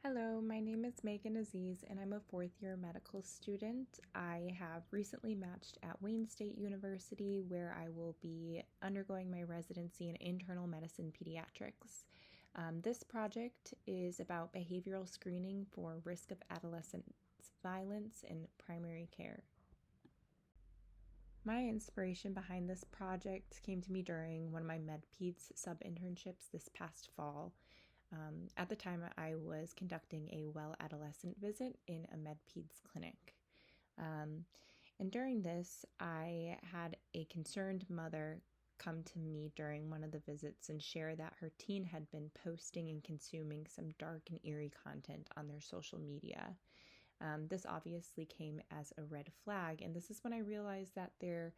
Hello, my name is Magan Aziz and I'm a fourth year medical student. I have recently matched at Wayne State University where I will be undergoing my residency in internal medicine pediatrics. This project is about behavioral screening for risk of adolescent violence in primary care. My inspiration behind this project came to me during one of my MedPeds sub-internships this past fall. At the time, I was conducting a well adolescent visit in a MedPeds clinic. And during this, I had a concerned mother come to me during one of the visits and share that her teen had been posting and consuming some dark and eerie content on their social media. This obviously came as a red flag, and this is when I realized that there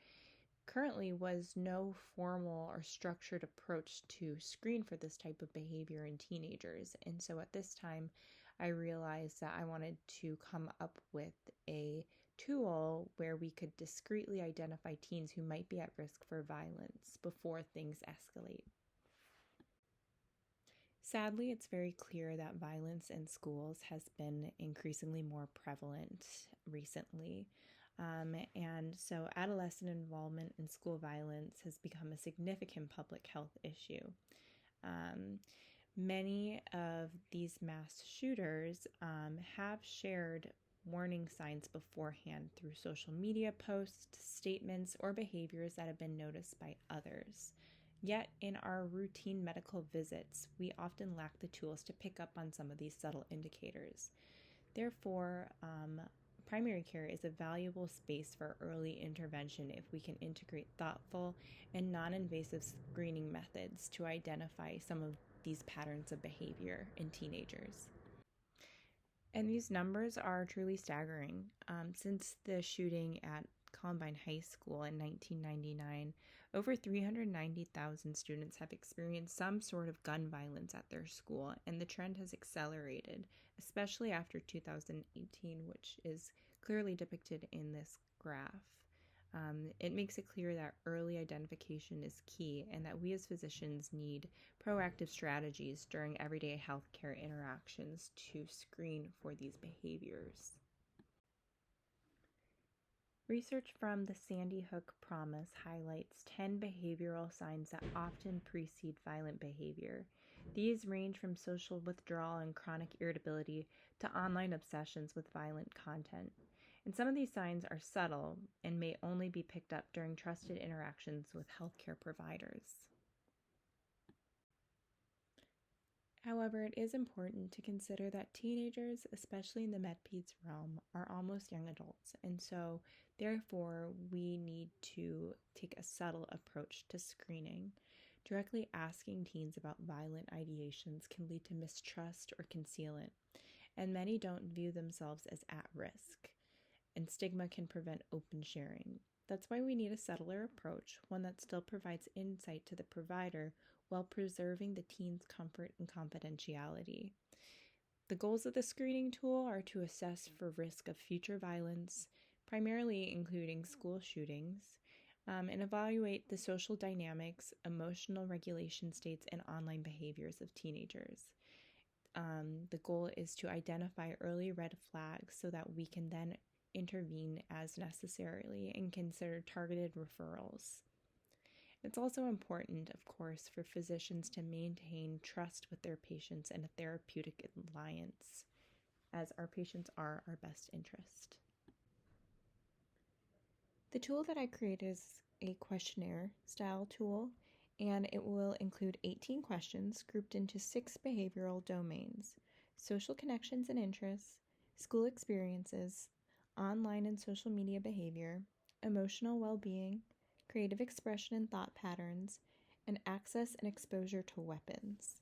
currently was no formal or structured approach to screen for this type of behavior in teenagers. And so at this time, I realized that I wanted to come up with a tool where we could discreetly identify teens who might be at risk for violence before things escalate. Sadly, it's very clear that violence in schools has been increasingly more prevalent recently. And so adolescent involvement in school violence has become a significant public health issue. Many of these mass shooters have shared warning signs beforehand through social media posts, statements, or behaviors that have been noticed by others. Yet, in our routine medical visits, we often lack the tools to pick up on some of these subtle indicators. Therefore, primary care is a valuable space for early intervention if we can integrate thoughtful and non-invasive screening methods to identify some of these patterns of behavior in teenagers. And these numbers are truly staggering. Since the shooting at Columbine High School in 1999, over 390,000 students have experienced some sort of gun violence at their school, and the trend has accelerated, especially after 2018, which is clearly depicted in this graph. It makes it clear that early identification is key and that we as physicians need proactive strategies during everyday healthcare interactions to screen for these behaviors. Research from the Sandy Hook Promise highlights 10 behavioral signs that often precede violent behavior. These range from social withdrawal and chronic irritability to online obsessions with violent content. And some of these signs are subtle and may only be picked up during trusted interactions with healthcare providers. However, it is important to consider that teenagers, especially in the MedPeds realm, are almost young adults, and so therefore we need to take a subtle approach to screening. Directly asking teens about violent ideations can lead to mistrust or concealment, and many don't view themselves as at risk, and stigma can prevent open sharing. That's why we need a subtler approach, one that still provides insight to the provider while preserving the teen's comfort and confidentiality. The goals of the screening tool are to assess for risk of future violence, primarily including school shootings, and evaluate the social dynamics, emotional regulation states, and online behaviors of teenagers. The goal is to identify early red flags so that we can then intervene as necessarily and consider targeted referrals. It's also important, of course, for physicians to maintain trust with their patients and a therapeutic alliance, as our patients are our best interest. The tool that I created is a questionnaire style tool, and it will include 18 questions grouped into 6 behavioral domains: social connections and interests, school experiences, online and social media behavior, emotional well-being, creative expression and thought patterns, and access and exposure to weapons.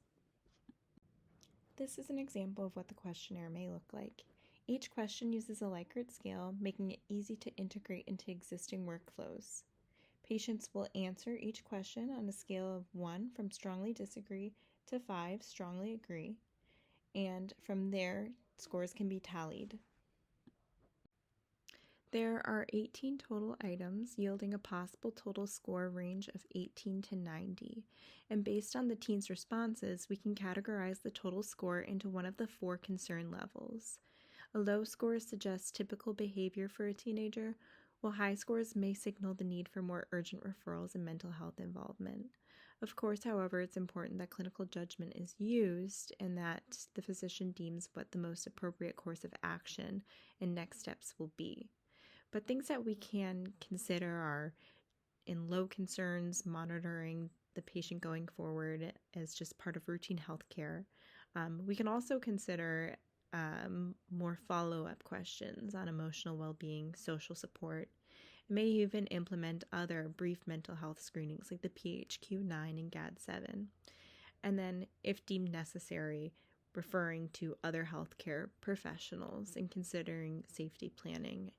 This is an example of what the questionnaire may look like. Each question uses a Likert scale, making it easy to integrate into existing workflows. Patients will answer each question on a scale of 1 from strongly disagree to 5 strongly agree, and from there, scores can be tallied. There are 18 total items, yielding a possible total score range of 18 to 90. And based on the teen's responses, we can categorize the total score into one of the 4 concern levels. A low score suggests typical behavior for a teenager, while high scores may signal the need for more urgent referrals and mental health involvement. Of course, however, it's important that clinical judgment is used and that the physician deems what the most appropriate course of action and next steps will be. But things that we can consider are in low concerns, monitoring the patient going forward as just part of routine health care. We can also consider more follow-up questions on emotional well-being, social support. It may even implement other brief mental health screenings like the PHQ-9 and GAD-7. And then, if deemed necessary, referring to other healthcare professionals and considering safety planning.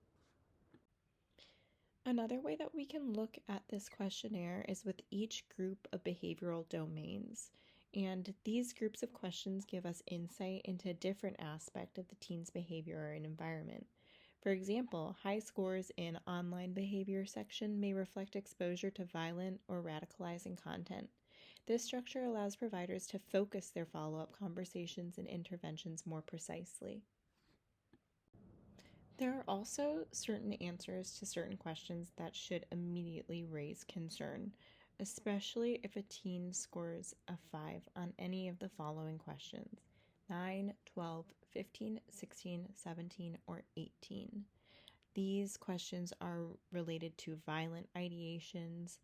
Another way that we can look at this questionnaire is with each group of behavioral domains. And these groups of questions give us insight into a different aspect of the teen's behavior and environment. For example, high scores in online behavior section may reflect exposure to violent or radicalizing content. This structure allows providers to focus their follow-up conversations and interventions more precisely. There are also certain answers to certain questions that should immediately raise concern, especially if a teen scores a 5 on any of the following questions: 9, 12, 15, 16, 17, or 18. These questions are related to violent ideations,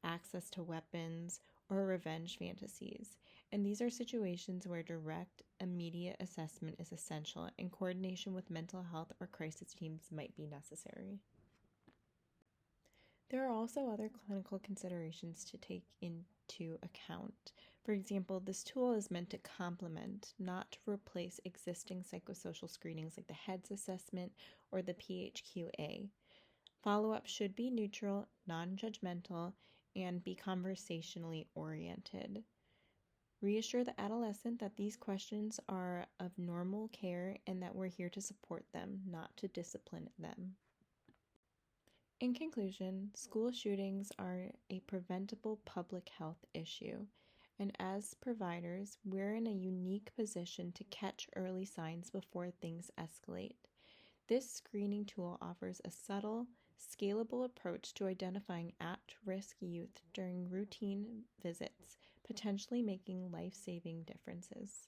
access to weapons, or revenge fantasies. And these are situations where direct, immediate assessment is essential and coordination with mental health or crisis teams might be necessary. There are also other clinical considerations to take into account. For example, this tool is meant to complement, not to replace existing psychosocial screenings like the HEADS assessment or the PHQ-A. Follow-up should be neutral, non-judgmental, and be conversationally oriented. Reassure the adolescent that these questions are of normal care and that we're here to support them, not to discipline them. In conclusion, school shootings are a preventable public health issue, and as providers, we're in a unique position to catch early signs before things escalate. This screening tool offers a subtle, scalable approach to identifying at-risk youth during routine visits, potentially making life-saving differences.